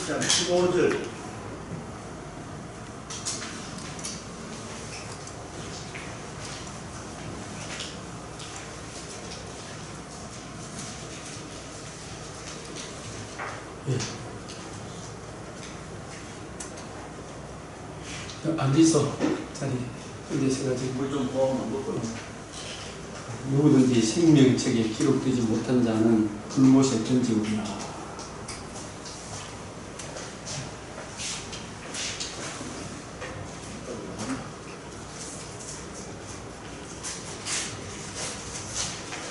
1장 15절. 앉아있어 자리. 근데 제가 지금 물좀 부으면 먹고. 누구든지 생명책에 기록되지 못한 자는 불못에 던지우리라.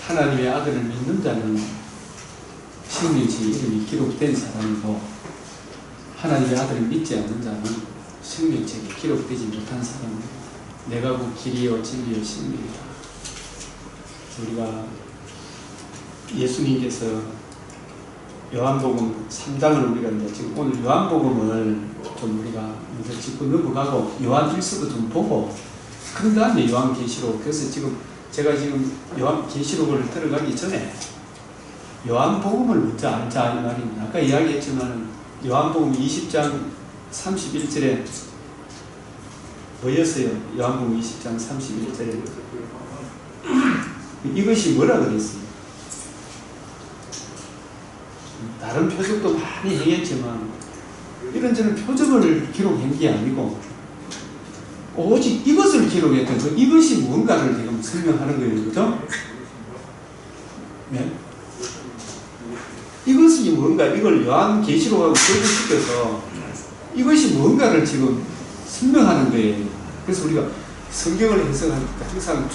하나님의 아들을 믿는 자는 생명책에 이름이 기록된 사람이고, 하나님의 아들을 믿지 않는 자는 생명책에 기록되지 못한 사람입니다. 내가 그 길이요 진리요 생명이다. 우리가 예수님께서 요한복음 3장을 우리가 이제 지금 오늘 요한복음을 좀 우리가 먼저 짚고 넘어가고 요한 1서도 좀 보고 그런 다음에 요한계시록. 그래서 지금 제가 지금 요한계시록을 들어가기 전에 요한복음을 먼저 알자 이 말입니다. 아까 이야기했지만 요한복음 20장 31절에 뭐였어요? 요한복음 20장 31절에 이것이 뭐라 그랬어요? 다른 표적도 많이 행했지만 이런저런 표적을 기록한 게 아니고 오직 이것을 기록했던 그 이것이 무언가를 지금 설명하는 거예요. 그죠? 네? 이것이 뭔가, 이걸 요한계시록하고 결부시켜서 이것이 뭔가를 지금 설명하는 거예요. 그래서 우리가 성경을 해석할 때 항상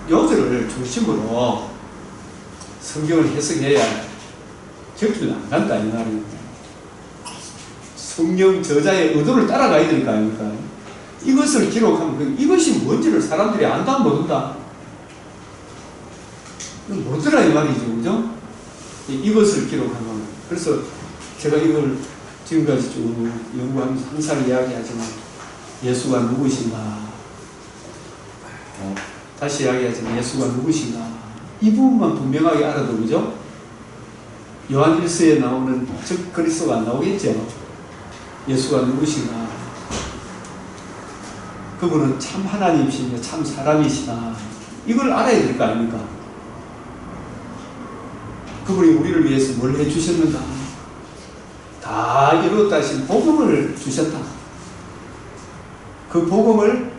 요절을 중심으로 성경을 해석해야 격길 안 간다 이 말입니다. 성경 저자의 의도를 따라가야 될 거 아닙니까? 이것을 기록하면 이것이 뭔지를 사람들이 안다 모른다? 모르더라 이 말이죠. 그죠? 이것을 기록하면. 그래서 제가 이걸 지금까지 쭉 연구하면서 항상 이야기하지만 예수가 누구신가, 다시 이야기하지만 예수가 누구신가 이 부분만 분명하게 알아도, 그죠? 요한 1서에 나오는 즉 그리스도가 안 나오겠죠. 예수가 누구신가, 그분은 참 하나님이시며 참 사람이시다, 이걸 알아야 될 거 아닙니까? 그분이 우리를 위해서 뭘 해주셨는가, 다 이루었다 하신 복음을 주셨다. 그 복음을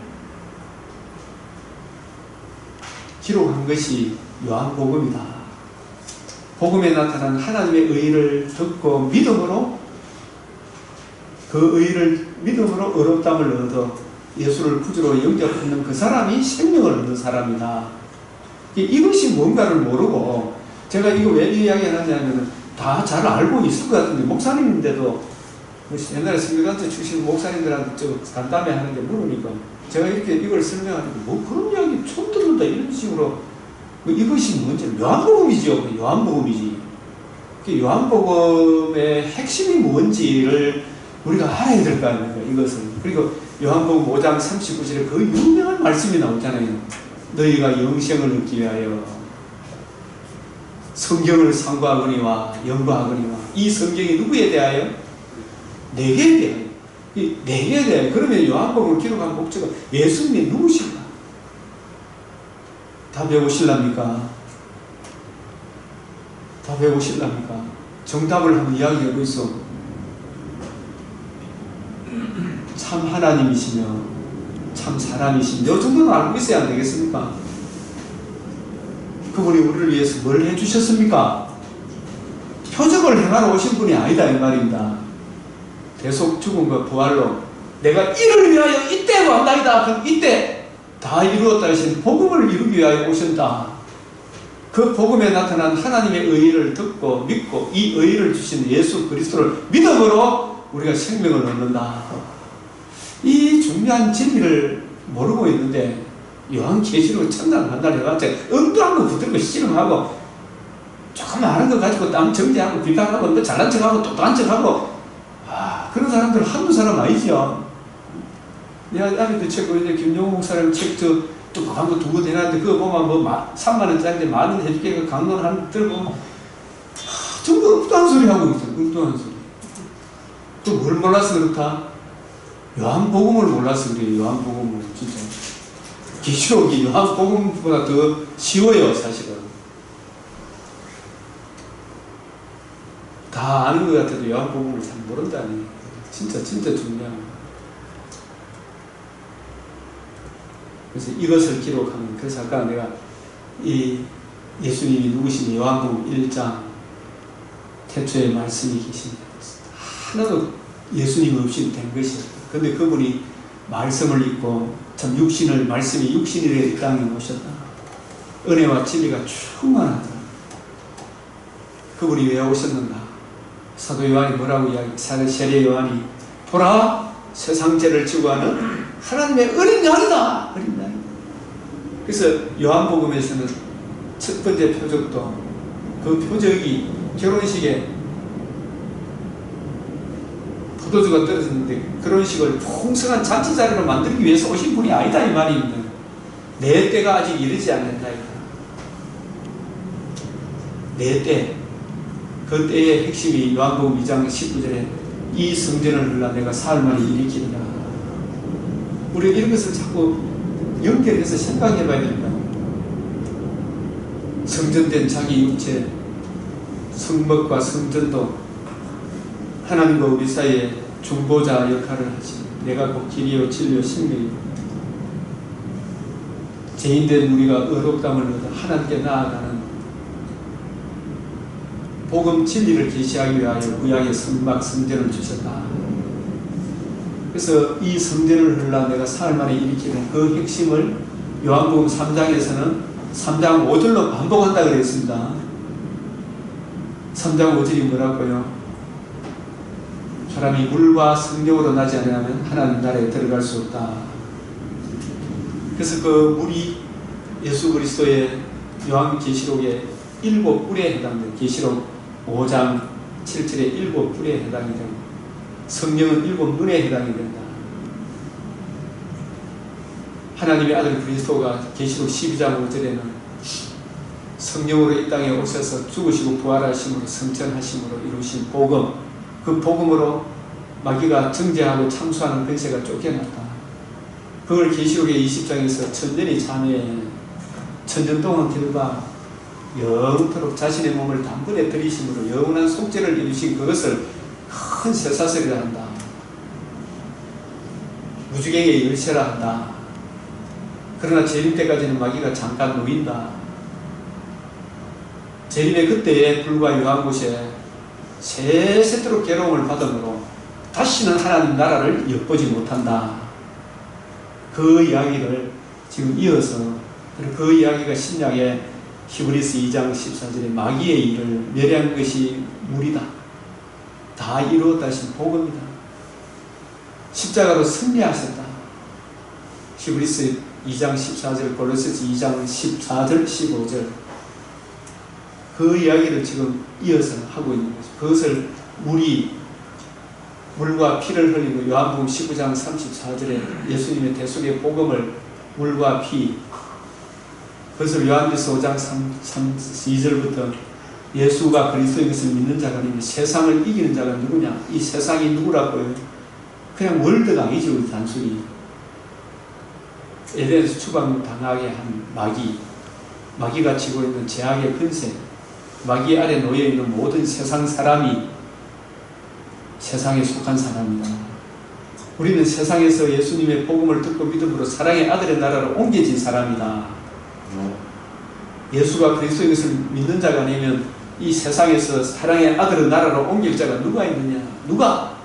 기록한 것이 요한복음이다. 복음에 나타난 하나님의 의를 듣고 믿음으로, 그 의를 믿음으로 의롭다함을 얻어 예수를 구주로 영접하는 그 사람이 생명을 얻는 사람이다. 이것이 뭔가를 모르고, 제가 이거 왜 이야기 하냐면 다 잘 알고 있을 것 같은데, 목사님인데도 옛날에 성교단체 출신 목사님들한테 좀 간담회 하는데 물으니까 제가 이렇게 이걸 설명하니까 뭐 그런 이야기 처음 듣는다 이런 식으로, 이것이 뭔지, 요한복음이죠. 요한복음이지. 요한복음의 핵심이 뭔지를 우리가 알아야 될 거 아닙니까? 이것을. 그리고 요한복음 5장 39절에 그 유명한 말씀이 나오잖아요. 너희가 영생을 얻기 위하여 성경을 상고하거니와 연구하거니와. 이 성경이 누구에 대하여? 내게 대하여. 내게 대하여. 그러면 요한복음을 기록한 목적은 예수님이 누구신가? 다 배우실랍니까? 다 배우실랍니까? 정답을 한번 이야기하고 있어. 참 하나님이시며 참 사람이시며, 이 정도는 알고 있어야 안 되겠습니까? 그분이 우리를 위해서 뭘 해주셨습니까? 표적을 행하러 오신 분이 아니다 이 말입니다. 대속 죽음과 부활로 내가 이를 위하여 이때 왔나이다. 그럼 이때 다 이루었다 하신 복음을 이루기 위하여 오신다. 그 복음에 나타난 하나님의 의의를 듣고 믿고 이 의의를 주신 예수 그리스도를 믿음으로 우리가 생명을 얻는다. 이 중요한 진리를 모르고 있는데 요한계시록 첫날 만날 해봤자 엉뚱한 거 붙들고 씨름하고 조금 아는 거 가지고 남 정지하고 비판하고 또 잘난 척하고 똑똑한 척하고, 그런 사람들 한두 사람 아니죠. 내가 아직도 책, 김용호 목사님 책 똑똑한 거 두고 대놨는데 그거 보면 뭐 3만원짜리인데 10,000원 해줄게 그 강론 한 들고 전부 엉뚱한 소리 하고 있어요. 엉뚱한 소리. 또 뭘 몰라서 그렇다? 요한복음을 몰라서 그래요. 요한복음을 진짜. 계시록이 요한복음보다 더 쉬워요, 사실은. 다 아는 것 같아도 요한복음을 잘 모른다니. 진짜 중요합니다. 그래서 이것을 기록하는, 그래서 아까 내가 이 예수님이 누구시니 요한복음 1장 태초에 말씀이 계신다. 하나도 예수님 없이 된 것이었다. 근데 그분이 말씀을 입고 참 말씀이 육신이 되어 이 땅에 오셨다. 은혜와 진리가 충만하다. 그분이 왜 오셨는가? 사도 요한이 뭐라고 세례 요한이 보라, 세상 죄를 지고 하는 하나님의 어린 양이다. 어린 양이다. 그래서 요한복음에서는 첫 번째 표적도 그 표적이 결혼식에 포도주가 떨어졌는데 그런 식을 풍성한 잔치 자리로 만들기 위해서 오신 분이 아니다 이 말입니다. 내 때가 아직 이르지 않는다. 내 때, 그 때의 핵심이 요한복음 2장 19절에 이 성전을 흘러 내가 사흘 만에 일으키리라. 우리가 이런 것을 자꾸 연결해서 생각해 봐야 됩니다. 성전된 자기 육체, 성막과 성전도 하나님과 우리 사이에 중보자 역할을 하지. 내가 곧 길이요 진리요 생명이요. 죄인된 우리가 의롭다함을 얻어 하나님께 나아가는 복음 진리를 계시하기 위하여 구약의 성막 성전을 주셨다. 그래서 이 성전을 흘러 내가 사흘 만에 일으키는 그 핵심을 요한복음 3장에서는 3장 5절로 반복한다 그랬습니다. 3장 5절이 뭐라고요? 사람이 물과 성령으로 나지 않으면 하나님 나라에 들어갈 수 없다. 그래서 그 물이 예수 그리스도의 요한계시록의 7뿔에 해당돼요. 계시록 5장 7절의 7뿔에 해당이 됩니다. 성령은 7눈에 해당이 된다. 하나님의 아들 그리스도가 계시록 12장 5절에는 성령으로 이 땅에 오셔서 죽으시고 부활하심으로 성천하심으로 이루신 복음, 그 복음으로 마귀가 정죄하고 참수하는 권세가 쫓겨났다. 그걸 계시록의 20장에서 천전이 참여해 천전동은 들바 영토록 자신의 몸을 단번에 들이심으로 영원한 속죄를 이루신 그것을 큰 쇠사슬이라 한다. 무주갱의 열쇠라 한다. 그러나 재림 때까지는 마귀가 잠깐 놓인다. 재림의 그때에 불과 유한 곳에 세세토록 괴로움을 받음으로 다시는 하나님 나라를 엿보지 못한다. 그 이야기를 지금 이어서, 그 이야기가 신약의 히브리서 2장 14절에 마귀의 일을 멸한 것이 물이다. 다 이루었다 하신 복음이다. 십자가로 승리하셨다. 히브리서 2장 14절, 골로새서 2장 14절, 15절 그 이야기를 지금 이어서 하고 있는 거죠. 그것을 물과 피를 흘리고 요한복음 19장 34절에 예수님의 대속의 복음을 물과 피, 그것을 요한일서 5장 2절부터 예수가 그리스도인 것을 믿는 자가 아니면 세상을 이기는 자가 누구냐? 이 세상이 누구라고요? 그냥 월드가 아니죠. 단순히 에덴에서 추방당하게 한 마귀가 지고 있는 죄악의 근세, 마귀 아래 놓여있는 모든 세상 사람이 세상에 속한 사람이다. 우리는 세상에서 예수님의 복음을 듣고 믿음으로 사랑의 아들의 나라로 옮겨진 사람이다. 예수가 그리스도인 것을 믿는 자가 아니면 이 세상에서 사랑의 아들의 나라로 옮길 자가 누가 있느냐? 누가?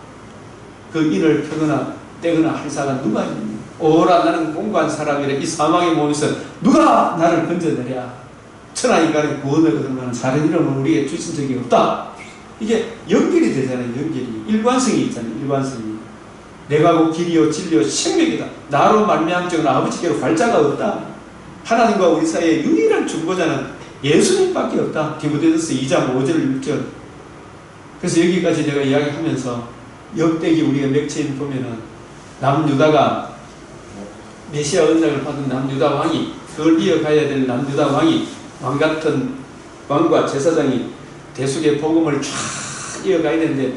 그 인을 펴거나 떼거나 할 사람은 누가 있느냐? 오라 나는 공고한 사람이라 이 사망의 몸에서 누가 나를 건져내랴? 천하인간의 구원을 얻으면 다른 이름은 우리에게 주신 적이 없다. 이게 연결이 되잖아요. 연결이. 일관성이 있잖아요. 일관성이. 내가 곧 길이요 진리요 생명이다. 나로 말미암은 아버지께로 갈 자가 없다. 하나님과 우리 사이에 유일한 중보자는 예수님밖에 없다. 디모데전서 2장 5절 6절. 그래서 여기까지 내가 이야기하면서 역대기 우리가 맥체인 보면은 남유다가 메시아 은장을 받은 남유다 왕이, 그걸 이어가야 될 남유다 왕이, 왕같은 왕과 제사장이 대속의 복음을 쫙 이어가야 되는데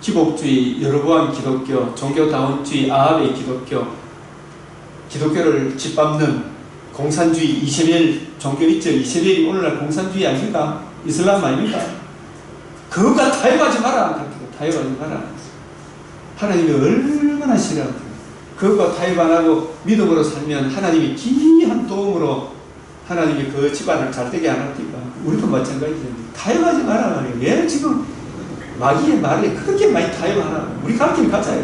기복주의, 여로보암 기독교, 종교다원주의, 아합의 기독교를 짓밟는 공산주의, 이세벨 종교 있죠. 이세벨이 오늘날 공산주의 아닙니까? 이슬람 아닙니까? 그것과 타협하지 마라. 타협하지 마라. 하나님이 얼마나 싫어하는지. 그것과 타협 안 하고 믿음으로 살면 하나님이 기이한 도움으로 하나님이 그 집안을 잘되게 안 합니까? 우리도 마찬가지죠. 타협하지 마라 말이에요. 왜 지금 마귀의 말에 그렇게 많이 타협하나? 우리 갈 길 가자.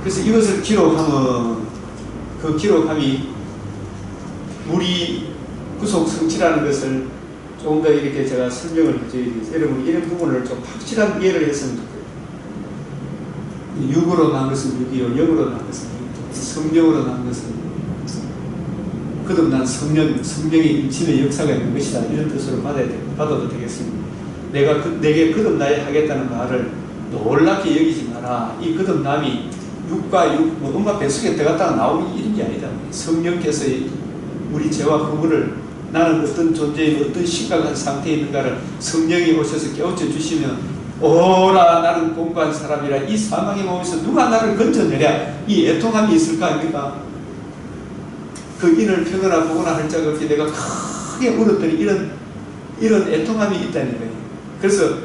그래서 이것을 기록하면 그 기록함이 우리 구속 성취라는 것을 조금 더 이렇게 제가 설명을 해줘야 돼요. 여러분 이런 부분을 좀 확실한 이해를 했으면 좋겠어요. 육으로 난 것은 육이요, 영으로 난 것은 영, 성령으로 난 것은 거듭난 성령의 임침의 역사가 있는 것이다. 이런 뜻으로 받아도 되겠습니다. 내게 거듭나야 하겠다는 말을 놀랍게 여기지 마라. 이 거듭남이 육과 육, 엄마 뱃속에 들어갔다가 나오는 일인 게 아니다. 성령께서 우리 죄와 허물을 나는 어떤 존재인 어떤 심각한 상태에 있는가를 성령이 오셔서 깨우쳐 주시면 오라 나는 공고한 사람이라 이 사망의 몸에서 누가 나를 건져내랴 이 애통함이 있을까 아닙니까? 그 인을 펴거나 보거나 할 적 없이 내가 크게 울었더니 이런 애통함이 있다는 거예요. 그래서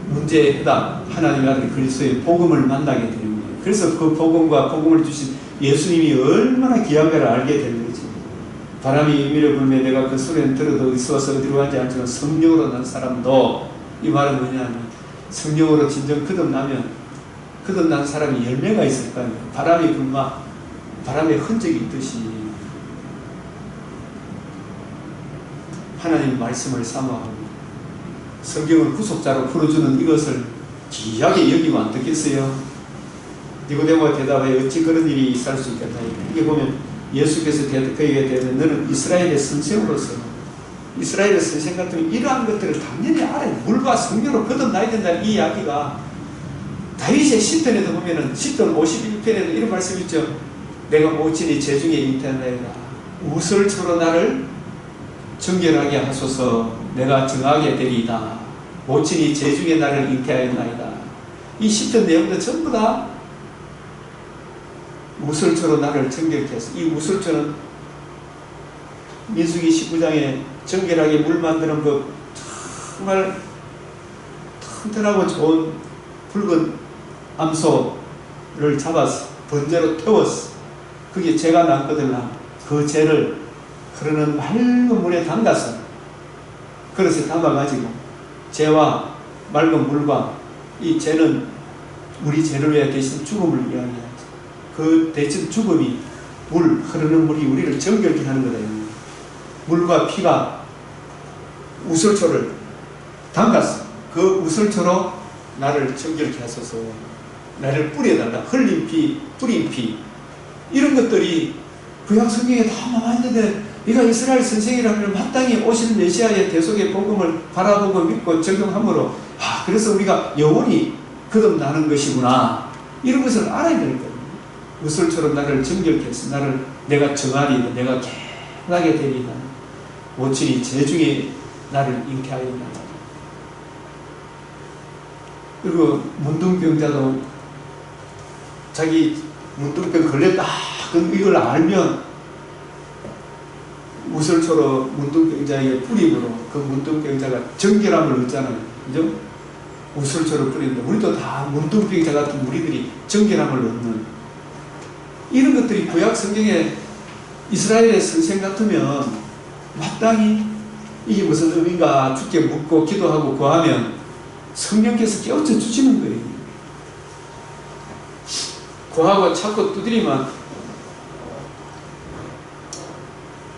문제의 해답 하나님 아들 그리스도의 복음을 만나게 되는 거예요. 그래서 그 복음과 복음을 주신 예수님이 얼마나 귀한가를 알게 되는 거지. 바람이 의미를 불며 내가 그 소리는 들어도 어디서 와서 어디로 가지 않지만 성령으로 난 사람도 이 말은 뭐냐면 성령으로 진정 거듭난 사람이 열매가 있을 거 아니에요. 바람이 불마 바람의 흔적이 있듯이 하나님 말씀을 삼아 성경을 구속자로 풀어주는 이것을 귀하게 여기면 안 되겠어요? 니고데모가 대답하여 어찌 그런 일이 있을 수 있겠다. 이게 보면 예수께서 그에게 대답하여 너는 이스라엘의 선생으로서 이스라엘의 선생 같으면 이러한 것들을 당연히 알아요. 물과 성령으로 거듭나야 된다는 이 이야기가 다윗의 시편에도 보면은 시편 51편에도 이런 말씀이 있죠. 내가 모친이 재중에 잉태하나이다. 우설초로 나를 정결하게 하소서. 내가 정하게 되리이다. 모친이 재중에 나를 잉태하였나이다. 이 시편 내용도 전부 다 우설초로 나를 정결케 해서 이 우설초는 민수기 19장에 정결하게 물 만드는 법 정말 튼튼하고 좋은 붉은 암소를 잡아서 번제로 태웠어. 그게 재가 났거든요. 그 재를 흐르는 맑은 물에 담가서 그릇에 담아가지고 재와 맑은 물과 이 재는 우리 죄를 위해 대신 죽음을 이야기하죠. 그 대신 죽음이 흐르는 물이 우리를 정결케 하는 거다. 물과 피가 우설초를 담갔어. 그 우설초로 나를 정결케 하소서. 나를 뿌려달라. 흘린 피, 뿌린 피 이런 것들이 구약 성경에 다 나와 있는데 네가 이스라엘 선생이라면 마땅히 오실 메시아의 대속의 복음을 바라보고 믿고 적용함으로 그래서 우리가 영원히 거듭나는 것이구나 이런 것을 알아야 될 거예요. 우설처럼 나를 정결케 해서 내가 정하리이다. 내가 깨끗하게 되리이다. 모친이 재중에 나를 잉태하였다. 그리고 문둥병자도 자기 문둥병 걸렸다. 그럼 이걸 알면 우설초로 문둥병자에게 뿌림으로 그 문둥병자가 정결함을 얻잖아요. 그죠? 우설초로 뿌린다. 우리도 다 문둥병자 같은 우리들이 정결함을 얻는 이런 것들이 구약 성경에 이스라엘의 선생 같으면 마땅히 이게 무슨 의미인가 주께 묻고 기도하고 구하면 성령께서 깨우쳐 주시는 거예요. 구하고 찾고 두드리면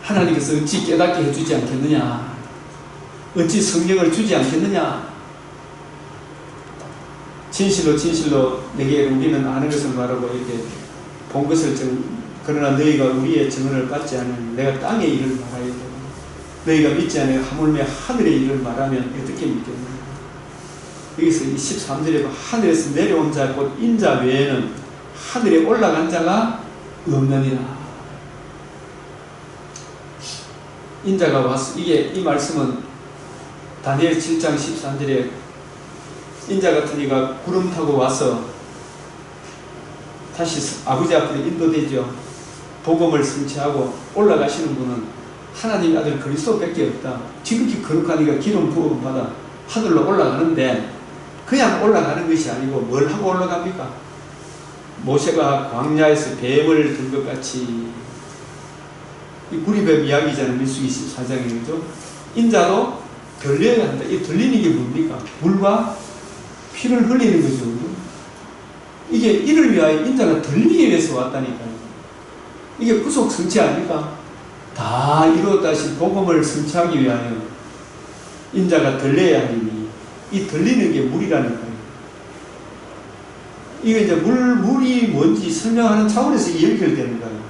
하나님께서 어찌 깨닫게 해주지 않겠느냐, 어찌 성령을 주지 않겠느냐. 진실로 내게 우리는 아는 것을 말하고 이렇게 본 것을 그러나 너희가 우리의 증언을 받지 않으면 내가 땅의 일을 말하야 되고 너희가 믿지 않으면 하물며 하늘의 일을 말하면 어떻게 믿겠느냐. 여기서 이 13절에도 하늘에서 내려온 자 곧 인자 외에는 하늘에 올라간 자가 없느니라. 인자가 왔어. 이 말씀은 다니엘 7장 13절에 인자 같은 이가 구름 타고 와서 다시 아버지 앞으로 인도되죠. 복음을 성취하고 올라가시는 분은 하나님의 아들 그리스도밖에 없다. 지극히 거룩한 이가 기름 부음 받아 하늘로 올라가는데 그냥 올라가는 것이 아니고 뭘 하고 올라갑니까? 모세가 광야에서 뱀을 든 것 같이, 이 구리뱀 이야기잖아요. 민수기 14장에. 그죠? 인자도 들려야 한다. 이 들리는 게 뭡니까? 물과 피를 흘리는 거죠. 그죠? 이게 이를 위하여 인자가 들리기 위해서 왔다니까요. 이게 구속 성취 아닙니까? 다 이루었다 하신 복음을 성취하기 위하여 인자가 들려야 하니, 이 들리는 게 물이라니까요. 이게 이제 물이 뭔지 설명하는 차원에서 연결되는 거예요.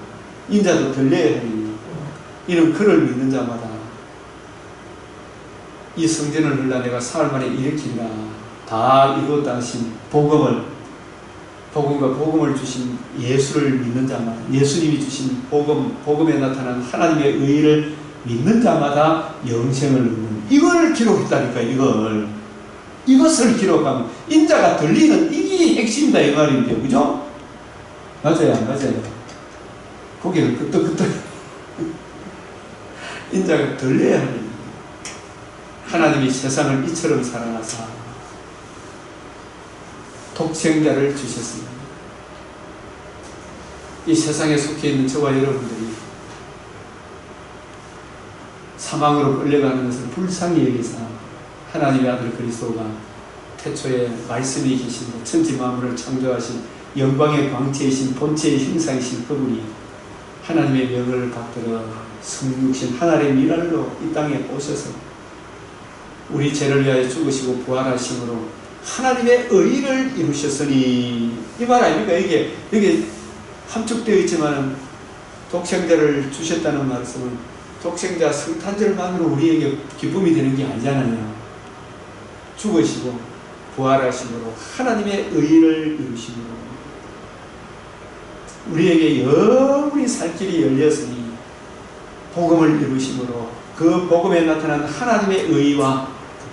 인자도 들려야 하니, 이는 그를 믿는 자마다 이 성전을 흘러 내가 사흘 만에 일으킨다. 다 이루었다 하신 복음과 복음을 주신 예수를 믿는 자마다, 예수님이 주신 복음에 나타난 하나님의 의를 믿는 자마다 영생을 얻는, 이걸 기록했다니까. 이것을 기록하면 인자가 들리는 이게 핵심이다 이 말인데요. 그죠? 맞아요 안 맞아요? 고개를 끄덕끄덕. 인자가 들려야 합니다. 하나님이 세상을 이처럼 사랑하사 독생자를 주셨습니다. 이 세상에 속해 있는 저와 여러분들이 사망으로 끌려가는 것을 불쌍히 여기사 하나님의 아들 그리스도가 태초에 말씀이 계신 천지 만물을 창조하신 영광의 광채이신 본체의 형상이신 그분이 하나님의 명을 받들어 성육신 하나님의 미랄로 이 땅에 오셔서 우리 죄를 위하여 죽으시고 부활하심으로 하나님의 의를 이루셨으니, 이 말 아닙니까? 이게 함축되어 있지만 독생자를 주셨다는 말씀은 독생자 성탄절만으로 우리에게 기쁨이 되는 게 아니잖아요. 죽으시고 부활하심으로 하나님의 의를 이루심으로 우리에게 영원히 살 길이 열렸으니 복음을 이루심으로 그 복음에 나타난 하나님의 의와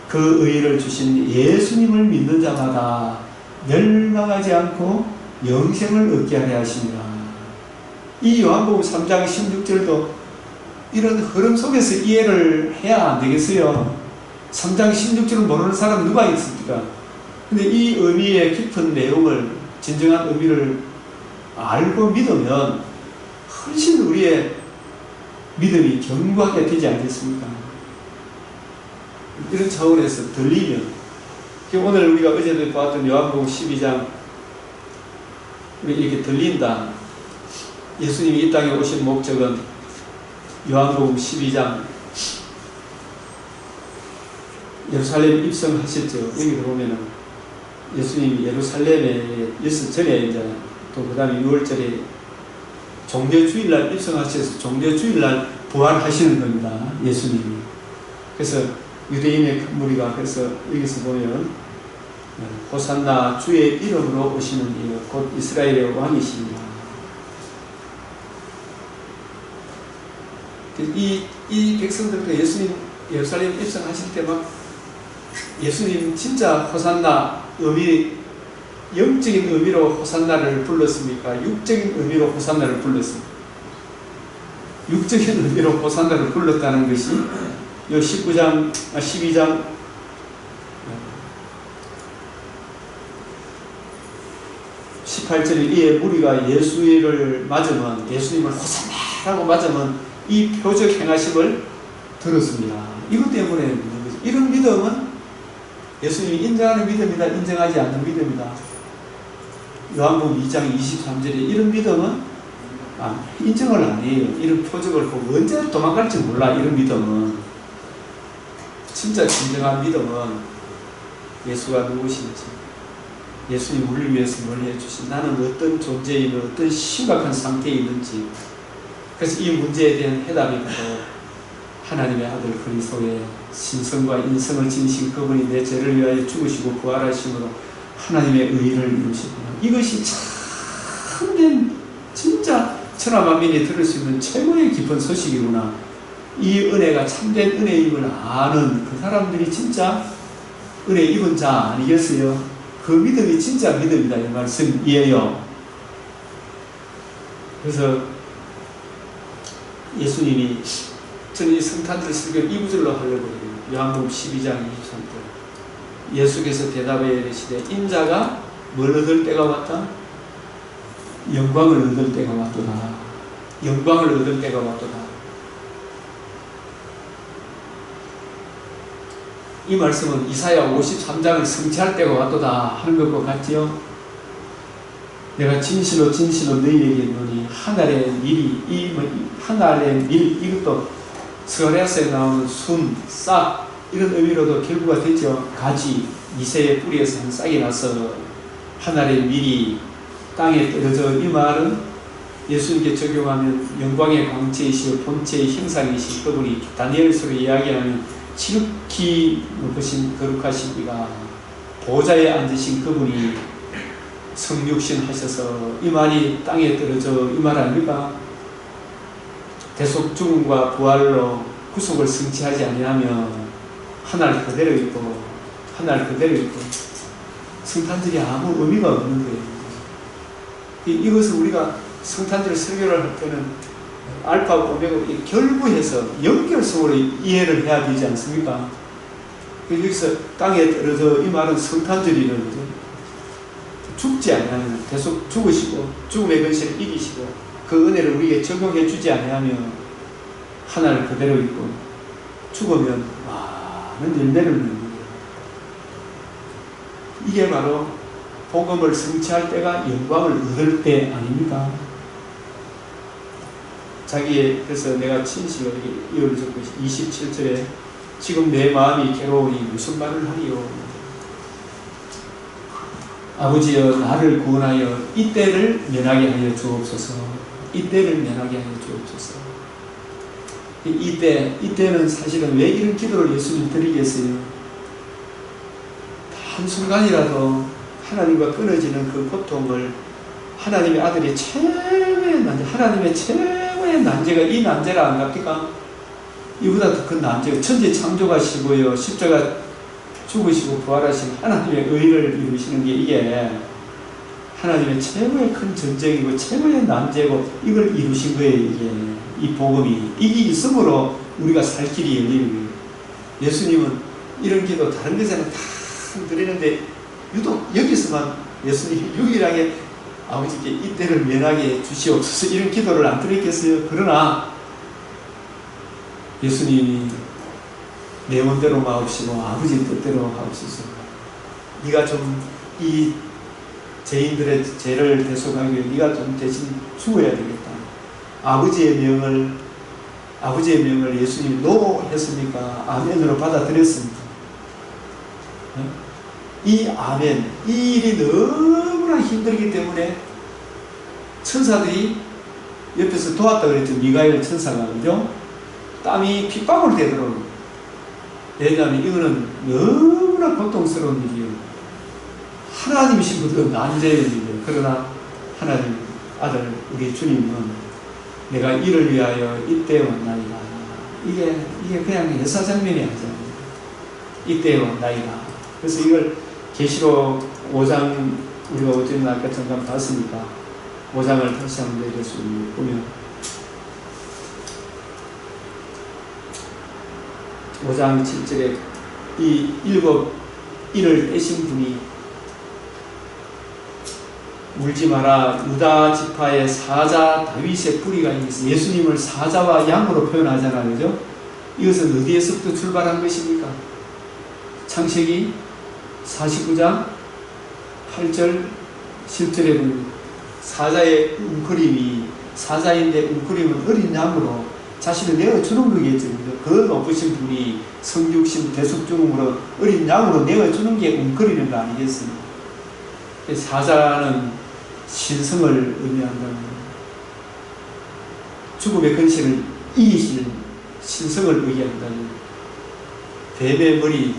그 의를 주신 예수님을 믿는 자마다 멸망하지 않고 영생을 얻게 하려 하십니다. 이 요한복음 3장 16절도 이런 흐름 속에서 이해를 해야 안 되겠어요. 3장 16절을 모르는 사람 누가 있습니까? 근데 이 의미의 깊은 내용을, 진정한 의미를 알고 믿으면 훨씬 우리의 믿음이 견고하게 되지 않겠습니까? 이런 차원에서 들리면, 오늘 우리가 어제도 보았던 요한복음 12장, 우리 이렇게 들린다. 예수님이 이 땅에 오신 목적은 요한복음 12장 예루살렘 입성하셨죠. 여기 보면은 예수님이 예루살렘에 있을 전에 이제 또 그 다음에 6월절에 종려주일날 입성하셔서 종려주일날 부활하시는 겁니다. 예수님이. 그래서 유대인의 큰 무리가, 그래서 여기서 보면 호산나 주의 이름으로 오시는 이유, 곧 이스라엘의 왕이십니다. 이 백성들도 예수님 예루살렘 입성하실 때 막 예수님 진짜 호산나 의미, 영적인 의미로 호산나를 불렀습니까? 육적인 의미로 호산나를 불렀습니까? 육적인 의미로 호산나를 불렀다는 것이 요 12장 18절에 이에 무리가 예수를 맞으면, 예수님을 호산나라고 맞으면 이 표적 행하심을 들었습니다. 이것 때문에 믿는 거죠. 이런 믿음은 예수님이 인정하는 믿음이다, 인정하지 않는 믿음이다. 요한복음 2장 23절에 이런 믿음은 인정을 안 해요. 이런 표적을 보고 언제 도망갈지 몰라. 이런 믿음은, 진짜 진정한 믿음은 예수가 누구신지, 예수님 우리를 위해서 뭘 해주신, 나는 어떤 존재에 있는, 어떤 심각한 상태에 있는지, 그래서 이 문제에 대한 해답이 바로 하나님의 아들 그리스도의 신성과 인성을 지니신 그분이 내 죄를 위하여 죽으시고 부활하심으로 하나님의 의를 이루시구나. 이것이 참된, 진짜 천하만민이 들을 수 있는 최고의 깊은 소식이구나. 이 은혜가 참된 은혜임을 아는 그 사람들이 진짜 은혜 입은 자 아니겠어요? 그 믿음이 진짜 믿음이다 이 말씀이에요. 그래서 예수님이 저는 이 성탄절 설교를 이 구절로 하려고 해요. 요한복음 12장 23절. 예수께서 대답해 이르시되 인자가 뭘 얻을 때가 왔다? 영광을 얻을 때가 왔도다. 영광을 얻을 때가 왔도다. 이 말씀은 이사야 53장을 성취할 때가 왔도다 하는 것과 같지요. 내가 진실로 진실로 너희에게 이르노니 하늘의 밀이 하늘의 밀 이것도 스가랴서에 나오는 순, 싹 이런 의미로도 결부가 되죠. 가지, 이새의 뿌리에서 한 싹이 나서 하늘의 밀이 땅에 떨어져 이 말은 예수님께 적용하면 영광의 광채이시오 본체의 형상이시 그분이 다니엘서로 이야기하면 지극히 높으신 거룩하신 이가 보좌에 앉으신 그분이 성육신 하셔서 이 말이 땅에 떨어져 이 말 아닙니까? 대속 죽음과 부활로 구속을 성취하지 아니하면 하늘 그대로 있고 하늘 그대로 있고 성탄절이 아무 의미가 없는 거예요. 이것을 우리가 성탄절 설교를 할 때는 알파 오메가 결부해서 연결성으로 이해를 해야 되지 않습니까? 여기서 땅에 떨어져 이 말은 성탄절이라는 거죠. 죽지 않으면 계속 죽으시고 죽음의 근세를 이기시고 그 은혜를 우리에게 적용해 주지 않으면 하늘 그대로 있고 죽으면 많은 열매를 맺는 거예요. 이게 바로 복음을 성취할 때가 영광을 얻을 때 아닙니까? 그래서 내가 진실로 이어를 적고 27절에 지금 내 마음이 괴로우니 무슨 말을 하리요? 아버지여 나를 구원하여 이때를 면하게 하여 주옵소서. 이때를 면하게 하여 주옵소서. 이때는 사실은 왜 이런 기도를 예수님 드리겠어요? 한순간이라도 하나님과 끊어지는 그 고통을 하나님의 아들이 최고의 난제, 하나님의 최고의 난제가 이 난제라 안 갑니까? 이보다 더 큰 난제가 천지 창조가시고요 십자가 죽으시고 부활하신 하나님의 의를 이루시는 게 이게 하나님의 최고의 큰 전쟁이고 최고의 난제고 이걸 이루신 거예요. 이게 이 복음이 이게 있으므로 우리가 살 길이 열리는 거예요. 예수님은 이런 기도 다른 데서는 다 드리는데 유독 여기서만 예수님이 유일하게 아버지께 이때를 면하게 주시옵소서 이런 기도를 안 드렸겠어요. 그러나 예수님이 내 원대로 마옵시고 아버지 뜻대로 하옵소서. 네가 좀 이 죄인들의 죄를 대속하기 위해 네가 좀 대신 죽어야 되겠다. 아버지의 명을 예수님이 노했습니까? 아멘으로 받아들였습니다. 이 아멘, 이 일이 너무나 힘들기 때문에 천사들이 옆에서 도왔다 그랬죠. 미가엘 천사가 그죠? 땀이 핏방울 되도록. 왜냐하면 이거는 너무나 고통스러운 일이에요. 하나님이신 분들은 난제의 일이에요. 그러나 하나님 아들 우리 주님은 내가 이를 위하여 이때 왔나이다. 이게 그냥 예사장면이 아니잖아요. 이때 왔나이다. 그래서 이걸 계시록 5장 우리가 어제는 아까 잠깐 봤으니까 5장을 다시 한번 내려서 보면 5장 7절에 이 일곱 이를 떼신 분이 울지 마라 유다 지파의 사자 다윗의 뿌리가 있어. 예수님을 사자와 양으로 표현하잖아요. 그죠? 이것은 어디에서부터 출발한 것입니까? 창세기 49장 8절 10절에 보면 사자의 웅크림이 사자인데 웅크림은 어린 양으로 자신을 내어주는 거겠죠. 그 높으신 분이 성육신 대속죽음으로 어린 양으로 내어주는 게 웅크리는 거 아니겠습니까? 사자는 신성을 의미한다는 거예요. 죽음의 근시를 이기시는 신성을 의미한다는 거예요. 뱀의 머리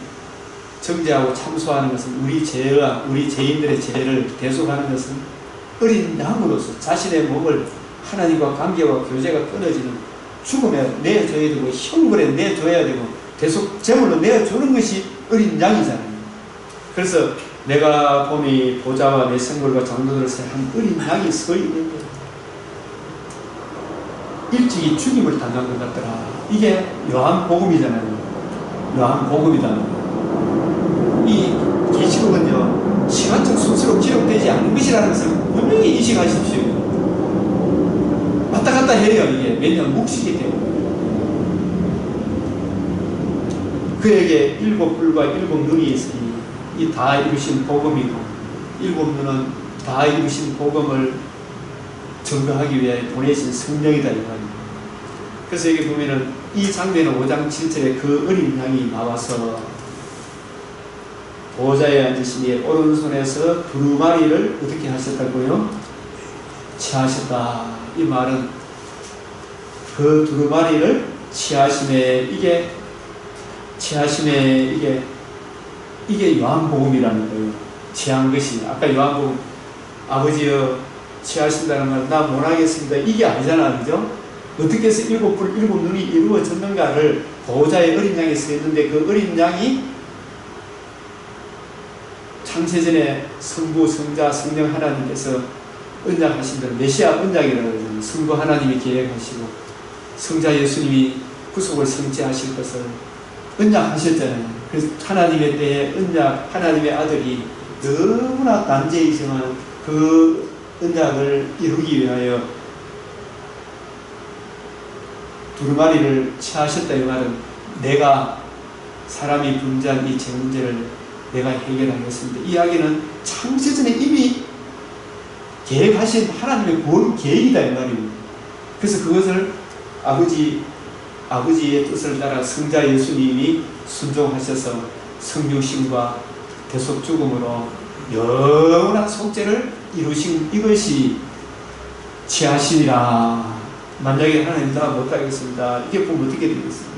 정죄하고 참소하는 것은 우리 죄인들의 죄를 대속하는 것은 어린 양으로서 자신의 몸을 하나님과 관계와 교제가 끊어지는 죽음에 내어줘야 되고 형벌에 내어줘야 되고 대속 제물로 내어주는 것이 어린 양이잖아요. 그래서 내가 보니 보좌와 내 생물과 장로들 사이에 한 어린 양이 서 있는 거예요. 일찍이 죽임을 당한 것 같더라. 이게 요한복음이잖아요. 요한복음이다. 이 계시록은요, 시간적 순서로 기록되지 않은 것이라는 것을 분명히 인식하십시오. 왔다 갔다 해요. 이게 매년 묵시기 때문에. 그에게 7뿔과 7눈이 있으니 이 다 이루신 복음이고, 7눈은 다 이루신 복음을 증거하기 위해 보내신 성령이다 이 말입니다. 그래서 여기 보면은 이 장면은 5장 7절에 그 어린 양이 나와서 보좌에 앉으시니 오른손에서 두루마리를 어떻게 하셨다고요? 취하셨다. 이 말은 그 두루마리를 취하심에 이게 요한복음이라는 거예요. 취한 것이. 아까 요한복음 아버지여 취하신다는 말 나 못하겠습니다. 이게 아니잖아. 그죠? 어떻게 해서 7뿔 7눈이 이루어졌는가를 보호자의 어린 양이 쓰였는데 그 어린 양이 창세전에 성부, 성자, 성령 하나님께서 언약하신 대로 메시아 언약이라고 하잖아요. 성부 하나님이 계획하시고 성자 예수님이 구속을 성취하실 것을 언약하셨잖아요. 그래서 하나님의 때에 언약, 하나님의 아들이 너무나 난제이지만 그 언약을 이루기 위하여 두루마리를 취하셨다. 이 말은 내가 사람이 분주한 이 죄 문제를 내가 해결하겠습니다. 이 이야기는 창세전에 이미 계획하신 하나님의 구원 계획이다 이 말입니다. 그래서 그것을 아버지의 뜻을 따라 성자 예수님이 순종하셔서 성육신과 대속죽음으로 영원한 속죄를 이루신 이것이 취하심이라. 만약에 하나님 다 못하겠습니다. 이게 보면 어떻게 되겠습니까?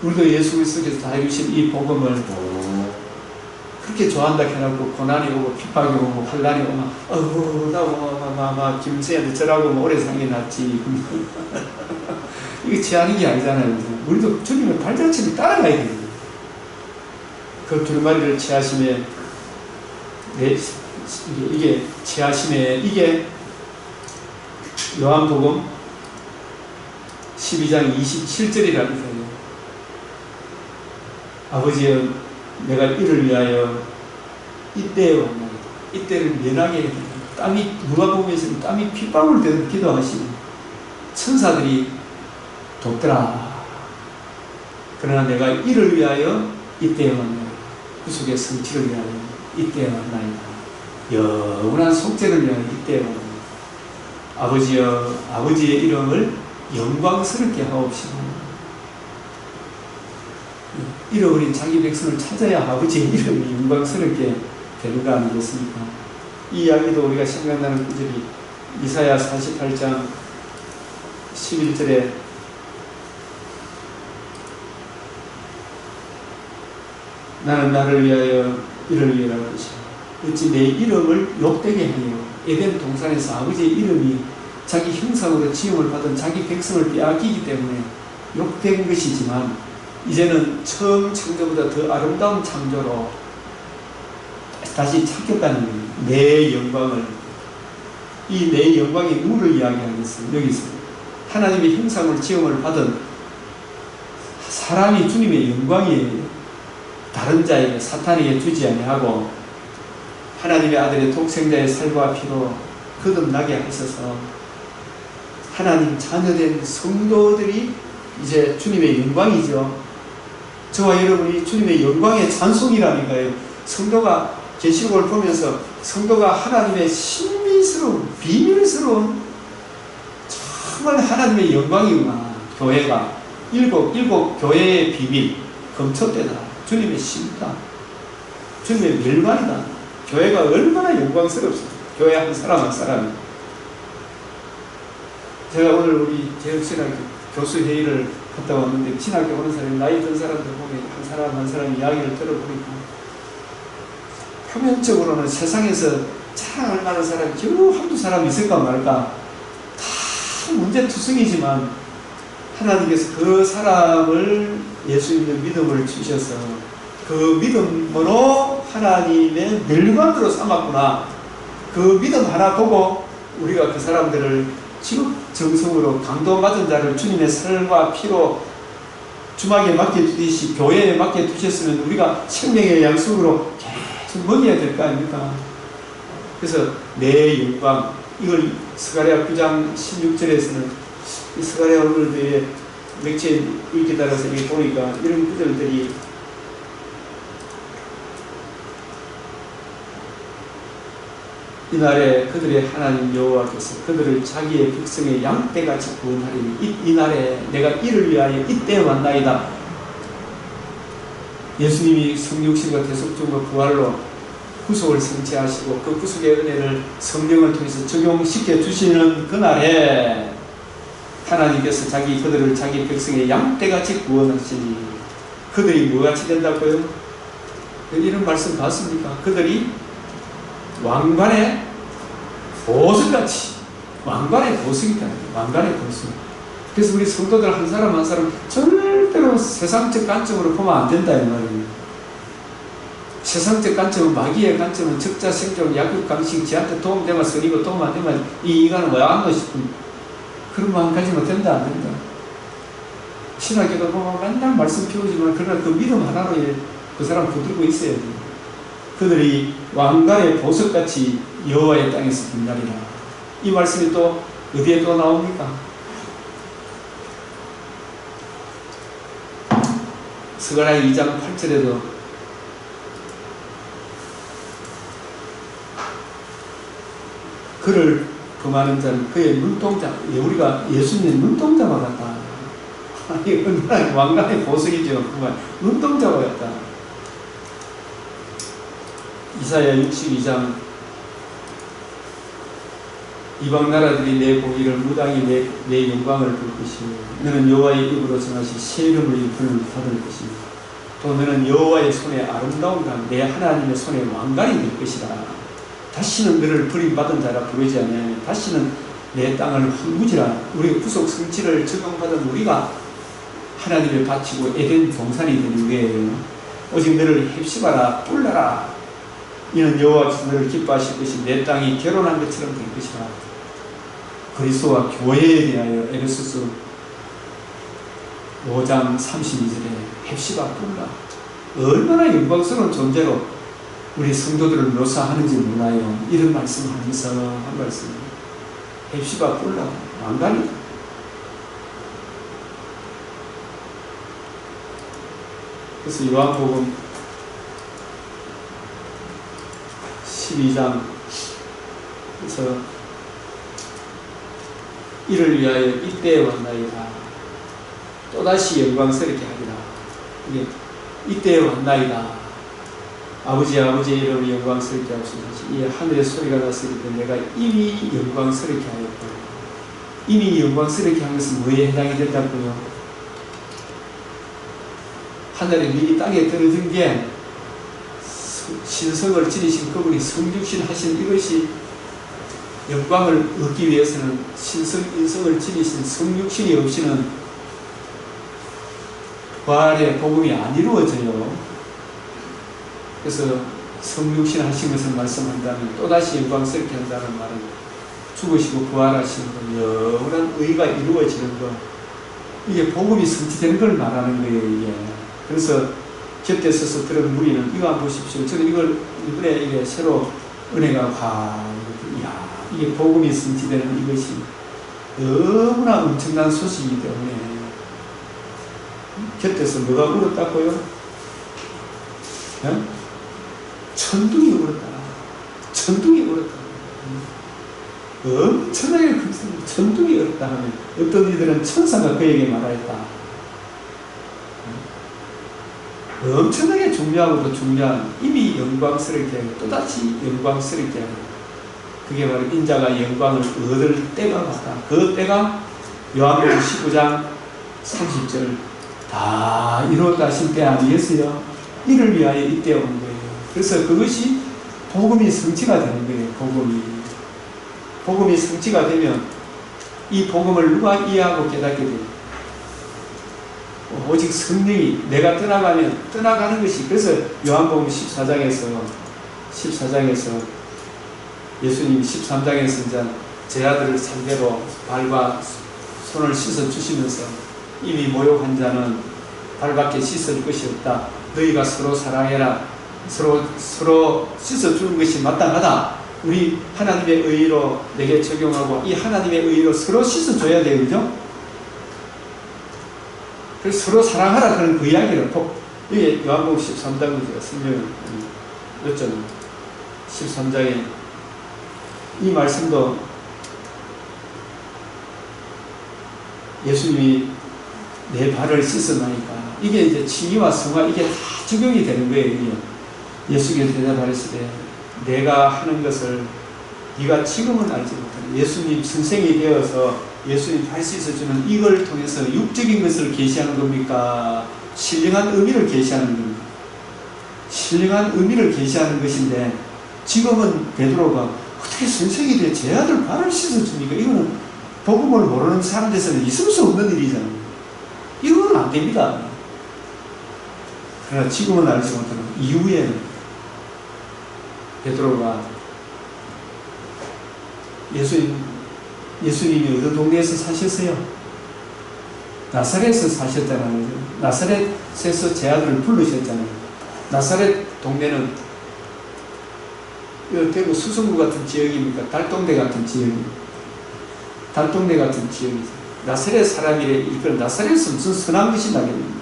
우리도 예수 그리스도께서 다 이루신 이 복음을 그렇게 좋아한다 해놓고 고난이 오고 핍박이 오고 환난이 오면 나 김세한테 저라고 오래 상이 났지. 이게 취하는 게 아니잖아요. 우리도 주님의 발자취를 따라가야 됩니다. 그 두루마리를 취하심에 이게 취하심에 이게 요한복음 12장 27절이라는 거예요. 아버지여 내가 이를 위하여 이때에 왔나이다. 이때를 면하게 해야 된다. 땀이 누가복음에서는 땀이 핏방울 되도록 기도하시고 천사들이 돕더라. 그러나 내가 이를 위하여 이때에 왔나이다. 구속의 성취를 위하여 이때에 왔나이다. 영원한 속죄를 위하여 이때에 왔나이다. 아버지여 아버지의 이름을 영광스럽게 하옵시고. 잃어버린 자기 백성을 찾아야 아버지의 이름이 영광스럽게 되는 거 아니겠습니까? 이 이야기도 우리가 생각나는 구절이 이사야 48장 11절에 나는 나를 위하여 이를 위하여 것이야. 어찌 내 이름을 욕되게 하여. 에덴 동산에서 아버지의 이름이 자기 형상으로 지음을 받은 자기 백성을 빼앗기기 때문에 욕된 것이지만 이제는 처음 창조보다 더 아름다운 창조로 다시 찾겠다는 거예요. 내 영광을. 이 내 영광이 누구를 이야기하겠어요? 여기서 하나님의 형상을 지음을 받은 사람이 주님의 영광이에요. 다른 자에게 사탄에게 주지 아니하고 하나님의 아들의 독생자의 살과 피로 거듭나게 하셔서 하나님 자녀된 성도들이 이제 주님의 영광이죠. 저와 여러분이 주님의 영광의 찬송이라는 거예요. 성도가 계시록을 보면서 성도가 하나님의 신비스러운 비밀스러운 정말 하나님의 영광이구나. 교회가 일곱 교회의 비밀 검토되다. 주님의 신다. 주님의 멸관이다. 교회가 얼마나 영광스럽습니까? 교회 한 사람 한 사람이. 제가 오늘 우리 제육신학교 교수 회의를 갔다 왔는데 신학교 오는 사람이 나이 든 사람들 보면 한 사람 한 사람 이야기를 들어보니까 표면적으로는 세상에서 자랑할 만한 사람이 겨우 한두 사람 있을까 말까 다 문제투성이지만 하나님께서 그 사람을 예수 믿는 믿음을 주셔서 그 믿음으로 하나님의 멸관으로 삼았구나. 그 믿음 하나 보고 우리가 그 사람들을 지극정성으로 강도받은 자를 주님의 살과 피로 주막에 맡겨두듯이 교회에 맡겨두셨으면 우리가 생명의 양식으로 계속 먹여야 될 거 아닙니까? 그래서 내 영광, 이걸 스가랴 9장 16절에서는 이 스가랴 얼굴들의 맥체 읽기 따라서 이렇게 보니까 이런 구절들이 이날에 그들의 하나님 여호와께서 그들을 자기의 백성의 양떼같이 구원하리니 이 날에 내가 이를 위하여 이때 왔나이다. 예수님이 성육신과 대속증과 부활로 구속을 성취하시고 그 구속의 은혜를 성령을 통해서 적용시켜 주시는 그날에 하나님께서 그들을 자기 백성의 양떼같이 구원하시니 그들이 뭐같이 된다고요? 이런 말씀 봤습니까? 그들이 왕관의 보석같이, 왕관의 보석이다. 왕관의 보석. 그래서 우리 성도들 한 사람 한 사람 절대로 세상적 관점으로 보면 안 된다 이 말이에요. 세상적 관점은, 마귀의 관점은 적자생존, 약육강식, 지한테 도움되면 선이고 도움 안 되면 이 인간은 왜 안 넣어 싶은 그런 마음 가지면 된다 안 된다. 신학교도 보면 맨날 말씀 피우지만 그러나 그 믿음 하나로 그 사람 붙들고 있어야 돼요. 그들이 왕관의 보석같이 여호와의 땅에서 빛나리라. 이 말씀이 또 어디에 또 나옵니까? 스가랴 2장 8절에도 그를 범하는 자는 그의 눈동자, 우리가 예수님의 눈동자와 같다. 아니, 얼마나 왕관의 보석이죠. 정말 눈동자와 같다. 이사야 62장 이방 나라들이 내 공의를 무당히 내 영광을 볼 것이요 너는 여호와의 입으로 정하시 새 이름을 입을 받을 것이며 또 너는 여호와의 손에 아름다운 감 내 하나님의 손에 왕관이 될 것이다. 다시는 너를 버림받은 자라 부르지 아니하며 다시는 내 땅을 황무지라. 우리 구속 성취를 적용받은 우리가 하나님을 바치고 에덴 동산이 되는 거예요. 오직 너를 헵시바라 뿔라라. 이는 여호와께서 너를 기뻐하실 것이 내 땅이 결혼한 것처럼 될 것이라. 그리스도와 교회에 대하여 에베소서 5장 32절에 헵시바 뿔라. 얼마나 영광스러운 존재로 우리 성도들을 묘사하는지 몰라요. 이런 말씀하면서 한 말씀. 헵시바 뿔라 왕관이다. 그래서 요한복음 12장 그래서 이를 위하여 이때에 왔나이다. 또다시 영광스럽게 하리라. 이게 이때에 왔나이다. 아버지의 이름을 영광스럽게 하시고 이 하늘의 소리가 났을 때 내가 이미 영광스럽게 하였고 이미 영광스럽게 한 것은 뭐에 해당이 된다고요? 하늘에 미리 땅에 떨어진 게 신성을 지니신 그분이 성육신 하신 이것이 영광을 얻기 위해서는 신성, 인성을 지니신 성육신이 없이는 부활의 복음이 안 이루어져요. 그래서 성육신 하신 것을 말씀한다면 또다시 영광스럽게 한다는 말은 죽으시고 부활하시는 것, 영원한 의가 이루어지는 것, 이게 복음이 성취되는 걸 말하는 거예요. 이게. 그래서 곁에 서서 들은 무리는 이거 한번 보십시오. 저는 이걸 이번에 이게 새로 은혜가 이야, 이게 복음이 성취되는 이것이 너무나 엄청난 소식이기 때문에 곁에서 뭐가 울었다고요? 네? 천둥이 울었다. 천둥이 울었다. 엄청나게 큰 천둥이 울었다 하면 어떤 이들은 천사가 그에게 말하였다. 엄청나게 중요하고도 중요한 이미 영광스럽게 하고 또다시 영광스럽게 하고 그게 바로 인자가 영광을 얻을 때가 왔다. 그 때가 요한복음 19장 30절 다 이루었다 하신 때 아니겠어요? 이를 위하여 이때 온 거예요. 그래서 그것이 복음이 성취가 되는 거예요. 복음이 성취가 되면 이 복음을 누가 이해하고 깨닫게 돼요? 오직 성령이 내가 떠나가면 떠나가는 것이. 그래서 요한복음 14장에서 예수님이 13장에서 이제 제 아들을 상대로 발과 손을 씻어 주시면서 이미 모욕한 자는 발밖에 씻을 것이 없다. 너희가 서로 사랑해라. 서로 씻어 주는 것이 마땅하다. 우리 하나님의 의로 내게 적용하고 이 하나님의 의로 서로 씻어 줘야 돼요. 그죠? 그래서 서로 사랑하라. 그런 그 이야기를 이게 요한복음 13장에 설명을 했잖아요. 13장에 이 말씀도 예수님이 내 발을 씻어나니까 이게 이제 치유와 성화 이게 다 적용이 되는 거예요. 이게. 예수께서 대답하시되 내가 하는 것을 네가 지금은 알지 못하는 예수님 선생이 되어서 예수님 발 씻어주는 이걸 통해서 육적인 것을 계시하는 겁니까? 신령한 의미를 계시하는 겁니까? 신령한 의미를 계시하는 것인데 지금은 베드로가 어떻게 선생이 돼 제 아들 발을 씻어줍니까? 이거는 복음을 모르는 사람들에서는 있을 수 없는 일이잖아요. 이거는 안 됩니다. 그러나 지금은 알지 못하는 이후에는 베드로가 예수님이 어느 동네에서 사셨어요? 나사렛에서 사셨잖아요. 나사렛에서 제 아들을 부르셨잖아요. 나사렛 동네는 대구 수성구 같은 지역입니까? 달동네 같은 지역입니까? 달동네 같은 지역이죠. 나사렛 사람이래. 이걸 나사렛은 무슨 선한 것이 나겠습니까?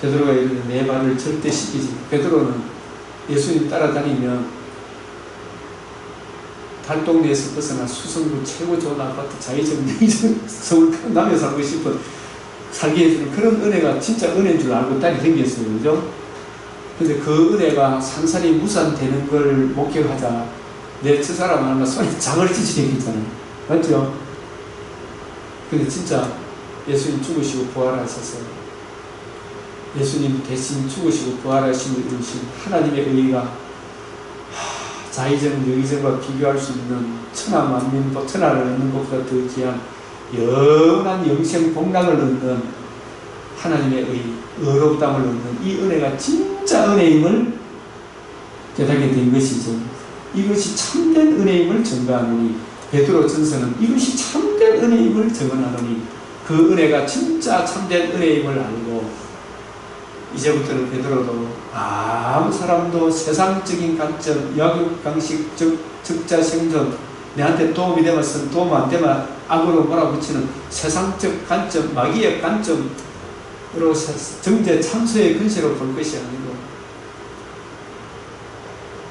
베드로가 이르되 내 발을 절대 씻기지. 베드로는 예수님 따라다니면 달동네에서 벗어나 수성구 최고 좋은 아파트 자의적 서울 남에 살고 싶은 살게 해주는 그런 은혜가 진짜 은혜인 줄 알고 딸이 생겼어요. 그죠? 근데 그 은혜가 상산이 무산되는 걸 목격하자 저 사람 하나 손에 장을 찢어야겠잖아요. 맞죠? 근데 진짜 예수님 죽으시고 부활하셔서 예수님 대신 죽으시고 부활하신 하나님의 의가 자의적, 여의적과 비교할 수 있는 천하 만민도 천하를 얻는 것보다 더 귀한 영원한 영생 복락을 얻는 하나님의 의롭담을 얻는 이 은혜가 진짜 은혜임을 깨닫게 된 것이죠. 이것이 참된 은혜임을 증거하노니 베드로 전서는 이것이 참된 은혜임을 증언하노니 그 은혜가 진짜 참된 은혜임을 알고 이제부터는 베드로도 아무 사람도 세상적인 관점, 약육, 강식, 적자, 생존 내한테 도움이 되면 도움 안 되면 악으로 몰아붙이는 세상적 관점, 마귀의 관점으로 정죄, 참소의 근세로 볼 것이 아니고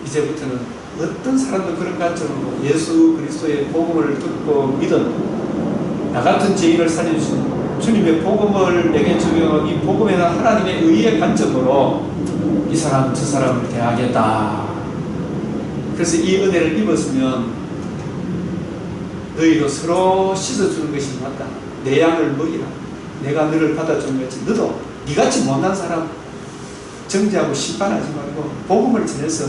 이제부터는 어떤 사람도 그런 관점으로 예수 그리스도의 복음을 듣고 믿은 나 같은 죄인을 살려주신 주님의 복음을 내게 적용하고 이 복음에는 하나님의 의의 관점으로 이 사람 저 사람을 대하겠다. 그래서 이 은혜를 입었으면 너희도 서로 씻어주는 것이 맞다. 내 양을 먹이라. 내가 너를 받아준 것이 너도 니같이 못난 사람 정죄하고 심판하지 말고 복음을 전해서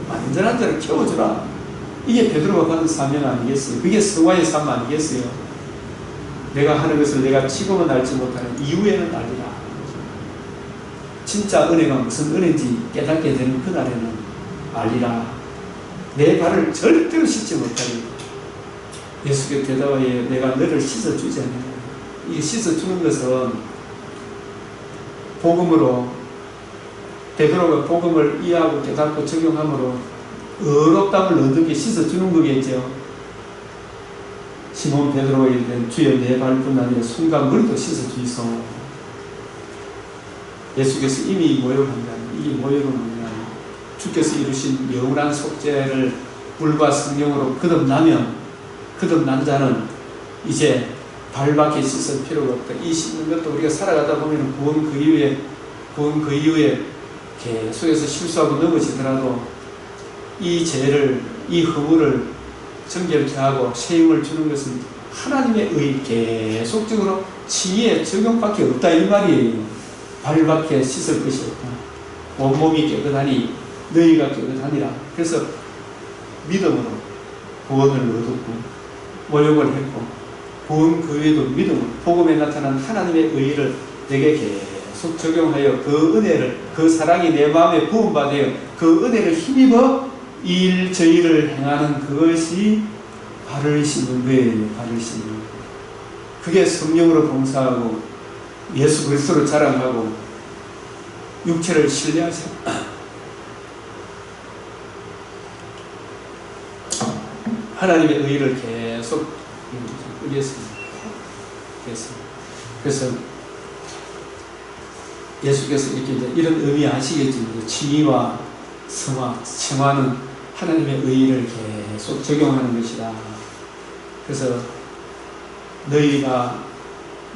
완전한 자를 키워주라. 이게 베드로가 받은 사명 아니겠어요? 그게 성화의 삶 아니겠어요? 내가 하는 것을 내가 지금은 알지 못하는 이후에는 알리라. 진짜 은혜가 무슨 은혜인지 깨닫게 되는 그날에는 알리라. 내 발을 절대로 씻지 못하니 예수께 대답하여 내가 너를 씻어주지 않느냐. 이 씻어주는 것은 복음으로 베드로가 복음을 이해하고 깨닫고 적용함으로 의롭담을 얻는 게 씻어주는 거겠죠. 시몬 베드로가 이르되 주여 내 발뿐 아니라 손과 머리도 씻어주이소. 예수께서 이미 모욕한다. 이 모욕은 뭐냐? 주께서 이루신 영원한 속죄를 물과 성령으로 거듭난 자는 이제 발밖에 씻을 필요가 없다. 이 씻는 것도 우리가 살아가다 보면 구원 그 이후에 계속해서 실수하고 넘어지더라도 이 죄를, 이 허물을 정결케 하고 세임을 주는 것은 하나님의 의 계속적으로 치유에 적용밖에 없다 이 말이에요. 발밖에 씻을 것이 없다. 온몸이 깨끗하니 너희가 깨끗하니라. 그래서 믿음으로 구원을 얻었고 모욕을 했고 구원 그 외에도 믿음, 복음에 나타난 하나님의 의의를 내게 계속 적용하여 그 은혜를, 그 사랑이 내 마음에 부음받아요. 그 은혜를 힘입어 저 일을 행하는 그것이 발을 씻는 거예요. 발을 씻는 거. 그게 성령으로 봉사하고 예수 그리스도로 자랑하고 육체를 신뢰하세요. 하나님의 의의를 계속 의했습니다. 그래서 예수께서 이렇게 이제 이런 의미 아시겠지만 칭의와 청화는 하나님의 의의를 계속 적용하는 것이다. 그래서 너희가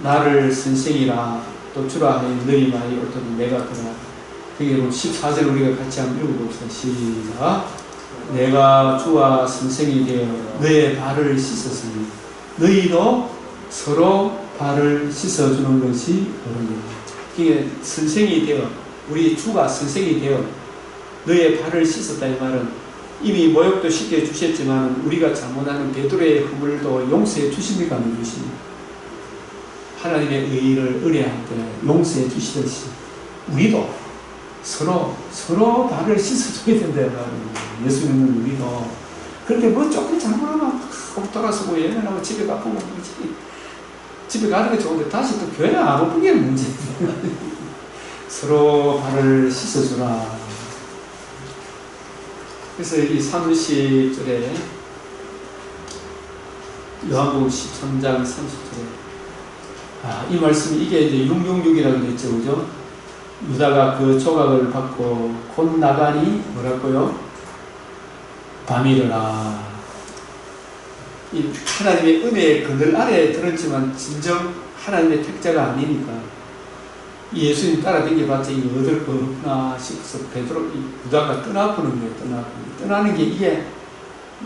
나를 선생이라 또 주라 하니 너희 말이 옳도록 내가 그러나 그게 14절 우리가 같이 한번 읽어봅시다. 시작. 내가 주와 선생이 되어 너의 발을 씻었으니 너희도 서로 발을 씻어주는 것이 옳으니라. 그게 선생이 되어 우리 주가 선생이 되어 너의 발을 씻었다 이 말은 이미 모욕도 쉽게 주셨지만 우리가 잘못하는 베드로의 허물도 용서해 주십니까? 안 주십니까? 하나님의 의의를 의뢰할 때 용서해 주시듯이 우리도 서로 발을 씻어줘야 된다. 예수님은 우리도 그런데 뭐 조금 잘못하면 꼭 돌아서고 예면하고 집에 가보고 그러지. 집에 가는 게 좋은데 다시 또 교회 안 오는 게 문제예요. 서로 발을 씻어주라. 그래서 이 30절에 요한복음 13장 30절에 이 말씀이 이게 이제 666이라고 됐죠. 그죠? 유다가 그 조각을 받고 곧 나가니 뭐라고요? 밤이르라. 이 하나님의 은혜의 그늘 아래에 들었지만 진정 하나님의 택자가 아니니까 예수님 따라다녀봤자 이거 얻을 거 없나 싶어서 유다가 떠나보는 거예요. 떠나는 게 이게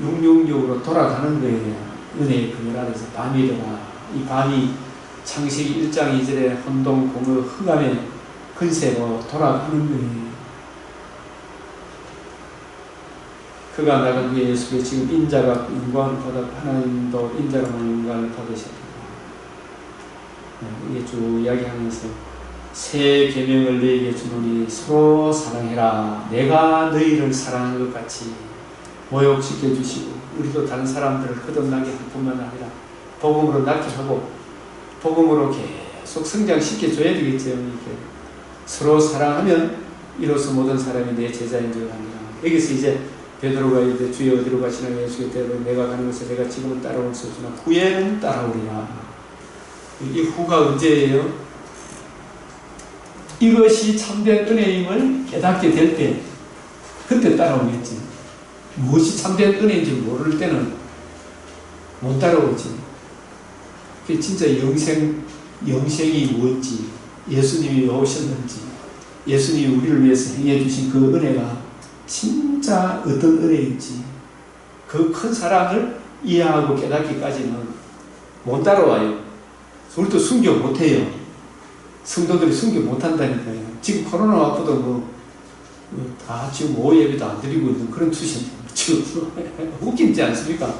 666으로 돌아가는 거예요. 은혜의 그늘 아래에서 밤이르라. 이 밤이 창세기 1장 2절에 혼동, 공허, 흑암의 근세로 돌아가는 거예요. 그가 나간 후에 예수께 지금 인자가 영광을 받아 하나님도 인자가 영광을 받으셨다. 이게 쭉 이야기하면서 새 계명을 너희에게 주노니 서로 사랑해라. 내가 너희를 사랑한 것 같이 모욕시켜 주시고 우리도 다른 사람들을 거듭나게 할 뿐만 아니라 복음으로 낳게 하고 복음으로 계속 성장시켜 줘야 되겠죠. 이렇게 서로 사랑하면 이로써 모든 사람이 내 제자인 줄 아니라. 여기서 이제 베드로가 이제 주여 어디로 가시나 예수께 대답해 내가 가는 곳에 내가 지금은 따라올 수 없으나 후에는 따라오리라. 이 후가 언제예요? 이것이 참된 은혜임을 깨닫게 될 때 그때 따라오겠지. 무엇이 참된 은혜인지 모를 때는 못 따라오지. 그게 진짜 영생이 무엇인지 예수님이 오셨는지 예수님이 우리를 위해서 행해 주신 그 은혜가 진짜 어떤 은혜인지 그 큰 사랑을 이해하고 깨닫기까지는 못 따라와요. 우리도 순교 못해요. 성도들이 순교 못한다니까요. 지금 코로나 와서도 다 지금 오예배도 안 드리고 있는 그런 투신 지금 웃긴지 않습니까?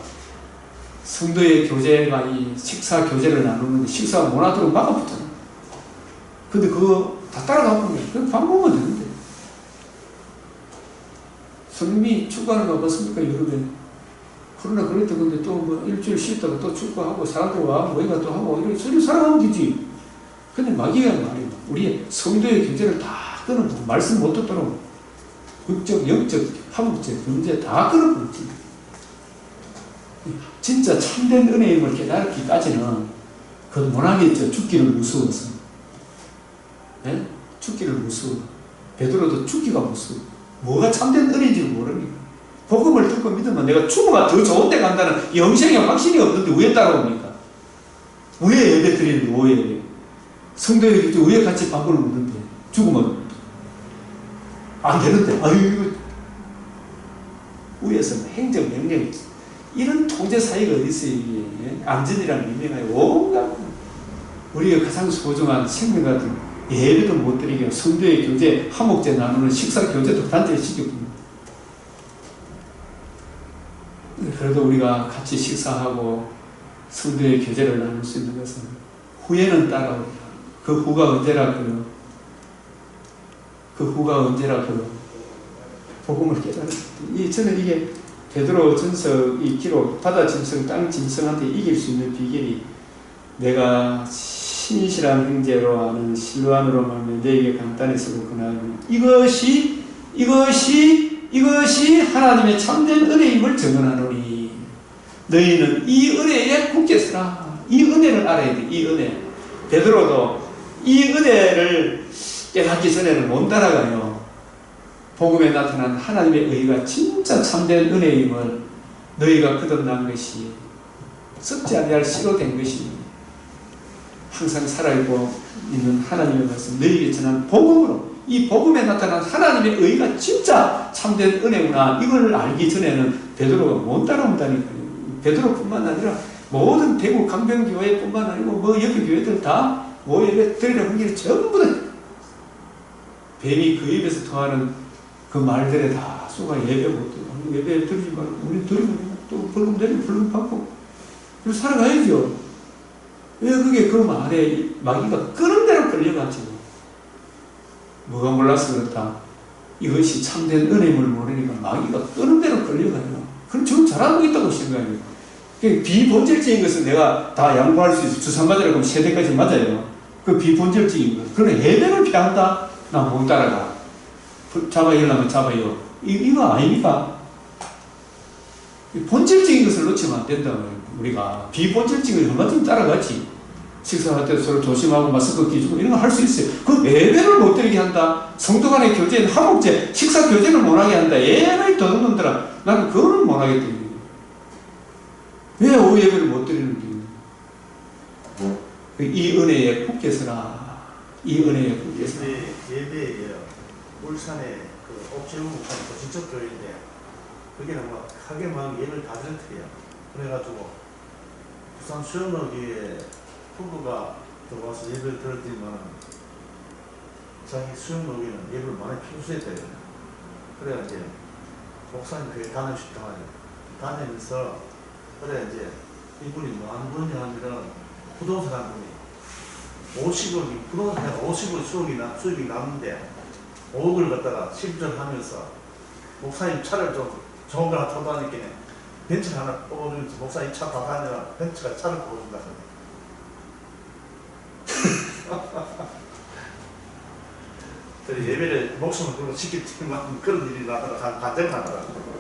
성도의 교제가 이 식사 교제를 나누는데 식사가 못 하도록 막아붙잖아요. 근데 그거 다 따라가보는 거예요. 그냥 밥 먹으면 되는데. 성님이 축구하는 거 봤습니까? 유럽에. 코로나 그럴 때 근데 또 뭐 일주일 쉬었다가 또 축구하고 사람들 와 모이가 또 하고 이렇게 서로 살아가면 되지. 근데 막이야 말이야. 우리 성도의 교제를 다 끊어버려. 말씀 못 듣도록 극적, 영적, 화목적, 경제 다 끊어버렸지. 진짜 참된 은혜임을 깨닫기까지는 그것 못하겠죠. 죽기를 무서워서. 네? 죽기를 무서워. 베드로도 죽기가 무서워. 뭐가 참된 은혜인지 모르니까. 복음을 듣고 믿으면 내가 죽어가 더 좋은 데 간다는 영생에 확신이 없는데 왜 따라옵니까? 왜 예배 드리는데 왜 예배? 성도에게 왜 같이 밥을 먹는데 죽으면 안 되는데 아유 위에서 행정 명령 이런 통제 사회가 어디 있어요? 이게 안전이라는 명령하에 온갖 우리가 가장 소중한 생명 같은 예배도 못 드리게 성도의 교제 화목제 나누는 식사 교제도 단체에 시켰군요. 그래도 우리가 같이 식사하고 성도의 교제를 나눌 수 있는 것은 후에는 따라오리라. 그 후가 언제라고요? 그 후가 언제라고요? 복음을 깨달았을 때. 저는 이게 베드로 전서 이 기록, 바다 짐승, 땅 짐승한테 이길 수 있는 비결이 내가 신실한 형제로 아는 실로안으로 말하면 너에게 간단히 쓰고 그나하면 이것이 하나님의 참된 은혜임을 증언하노니 너희는 이 은혜에 굳게 서라. 이 은혜를 알아야 돼. 이 은혜. 베드로도 이 은혜를 깨닫기 전에는 못 따라가요. 복음에 나타난 하나님의 의가 진짜 참된 은혜임을 너희가 거듭난 것이 썩지 아니할 씨로 된 것이 항상 살아있고 있는 하나님의 말씀 너희에게 전한 복음으로 이 복음에 나타난 하나님의 의가 진짜 참된 은혜구나 이걸 알기 전에는 베드로가 못 따라온다니까요. 베드로뿐만 아니라 모든 대구 강변교회뿐만 아니고 여기 교회들 다 예배 드리라고 한 게 전부 다 뱀이 그 입에서 통하는 그 말들에 다 쏘가 예배 못 드리고 예배 드리지 말고 우리 드리고 또 벌금 내리고 벌금 받고 그리고 살아가야죠. 왜 그게 그 말에 마귀가 끄는 대로 끌려가지고 뭐가 몰라서 그렇다. 이것이 참된 은혜임을 모르니까 마귀가 끄는 대로 끌려가요. 그럼 저는 잘하고 있다고 생각해요. 비본질적인 것은 내가 다 양보할 수 있어. 주사 맞으라고 하면 세대까지 맞아요. 그 비본질적인 것. 그러나 예배를 피한다? 나 못 따라가. 잡아이려면 잡아요. 이거 아닙니까? 본질적인 것을 놓치면 안 된다고요. 우리가 비본질적인 것을 얼마든지 따라가지. 식사할 때 서로 조심하고 마스크 끼주고 이런 거 할 수 있어요. 그 예배를 못 드리게 한다. 성도 간의 교제는 화목제, 식사 교제를 못 하게 한다. 예배를 도둑놈들아. 나는 그거는 못 하겠다. 왜 오후 예배를 못 드리는지. 이 은혜에 굳게 서라. 이 은혜에 굳게 서라. 예배에 울산에 그 옥지문국산 도시적 교회인데 거기는 막 하게 막 예배를 다 드렸대요. 그래가지고 부산 수영로기에 부부가 들어와서 예배를 드렸지만 자기 수영로기는 예배를 많이 필수했대요. 그래야 이제 목사님 교회 다니시다가 다니면서 그래 이제 이분이 뭐 하는 분이냐 하면 부동산 한 분이 50억이 부동산에 50억 수익이 나는데 5억을 갖다가 실전하면서 목사님 차를 좀 좋은 거 하나 타고 다니니까 벤츠 하나 뽑아주면서 목사님 차 다 다니라 벤츠가 차를 뽑아준다. 예배를 목숨을 걸고 지키지만 그런 일이 나다가 간증하더라고요.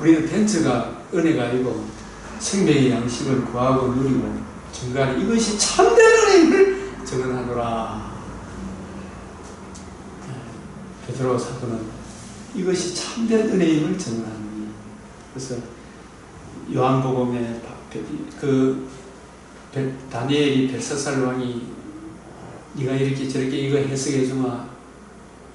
우리는 벤츠가 은혜가 아니고 생명의 양식을 구하고 누리고 중간에 이것이 참된 은혜임을 증언하노라. 베드로 사도는 이것이 참된 은혜임을 증언하니. 그래서 요한복음에 다니엘이 벨사살 왕이 네가 이렇게 저렇게 이거 해석해 주마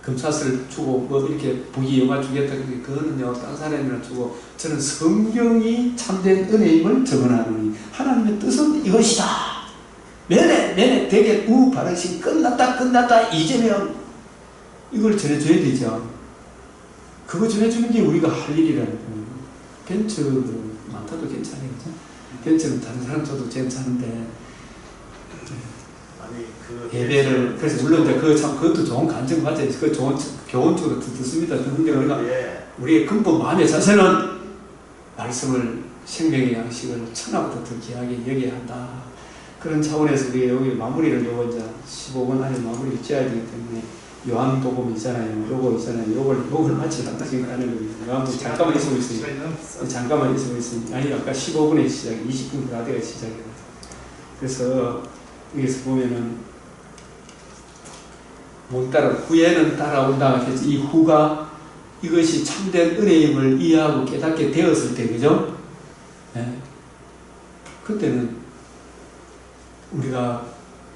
금사슬 주고 뭐 이렇게 부귀 영화 주겠다. 그거는요 딴 사람이나 주고 저는 성경이 참된 은혜임을 증언하노니 하나님의 뜻은 이것이다. 면에 되게 바르신 끝났다 이제면 이걸 전해줘야 되죠. 그거 전해주는 게 우리가 할 일이라는 거예요. 벤츠 많다도 괜찮아요. 그죠? 벤츠는 다른 사람 줘도 괜찮은데 예배를 그래서 물론 이제 그것도 좋은 간증 맞아요. 그 좋은 교훈 쪽으로 듣습니다. 근데 우리의 근본 마음의 자세는 말씀을 생명의 양식을 천하보다 더 귀하게 여겨야 한다. 그런 차원에서 우리가 여기 마무리를 요거 이제 15분 안에 마무리를 지어야 되기 때문에 요한복음 있잖아요. 요걸 마치려고 생각하는 겁니다. 요한복음 잠깐만 있으고 있으니까. 잠깐만 있으고 있으니까. 아니 아까 15분에 시작, 20분 다 돼가 시작이에요. 그래서 여기서 보면은 후에는 따라온다. 그래서 이 후가 이것이 참된 은혜임을 이해하고 깨닫게 되었을 때, 그죠? 네. 그때는 우리가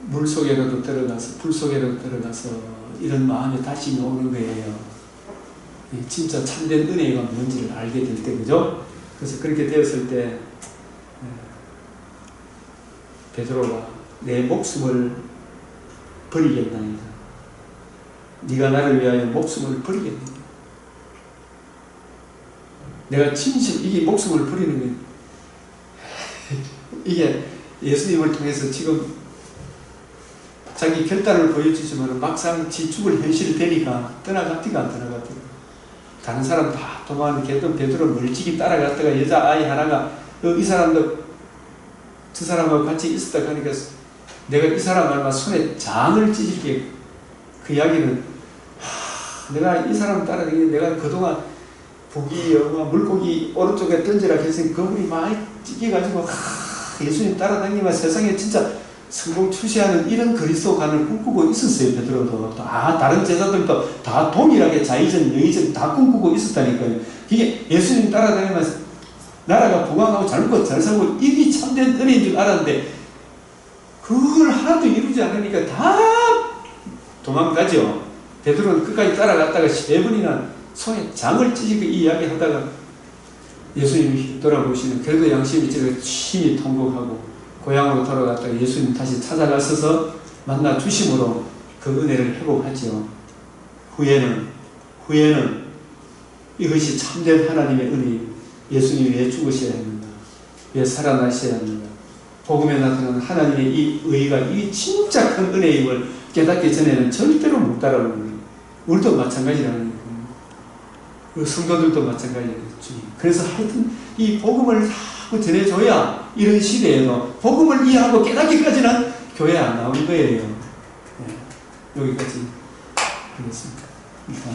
물 속에라도 들어가서 불 속에라도 들어가서 이런 마음이 다시 오는 거예요. 진짜 참된 은혜가 뭔지를 알게 될 때, 그죠? 그래서 그렇게 되었을 때 베드로가 내 목숨을 버리겠나이다. 네가 나를 위하여 목숨을 버리겠느냐. 내가 진심 이게 목숨을 버리는 거예요. 이게 예수님을 통해서 지금 자기 결단을 보여주지만 막상 죽을 현실이 되니까 떠나갔디가 안 떠나갔디가. 다른 사람 다 도망했던 베드로 멀찍이 따라갔다가 여자아이 하나가 이 사람도 저 사람하고 같이 있었다 하니까 내가 이 사람 얼마 손에 장을 찢을게. 그 이야기는 내가 이 사람 따라다니는 내가 그동안 고기, 물고기 오른쪽에 던지라 했으니 그분이 많이 찢겨가지고 예수님 따라다니면 세상에 진짜 성공 출시하는 이런 그리스도관을 꿈꾸고 있었어요. 베드로도 다 다른 제자들도 다 동일하게 자의전, 여의전 다 꿈꾸고 있었다니까요. 이게 예수님 따라다니면서 나라가 부강하고 잘 먹고 잘 살고 이게 참된 은혜인 줄 알았는데 그걸 하나도 이루지 않으니까 다 도망가죠. 베드로는 끝까지 따라갔다가 3번이나 손에 장을 찢고 이 이야기 하다가 예수님이 돌아보시는 그래도 양심이 찢어 심히 통곡하고 고향으로 돌아갔다가 예수님 다시 찾아가셔서 만나 주심으로 그 은혜를 회복하죠. 후에는 이것이 참된 하나님의 은혜. 예수님이 왜 죽으셔야 했는가? 왜 살아나셔야 했는가? 복음에 나타나는 하나님의 이 의가 이 진짜 큰 은혜임을 깨닫기 전에는 절대로 못 따라오는 거예요. 우리도 마찬가지라는 거예요. 그 성도들도 마찬가지겠죠. 그래서 하여튼 이 복음을 자꾸 전해줘야 이런 시대에도 복음을 이해하고 깨닫기까지는 교회 안 나오는 거예요. 네. 여기까지 하겠습니다. 일단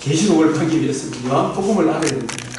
계시록을 하기 위해서는 요한 복음을 알아야 됩니다.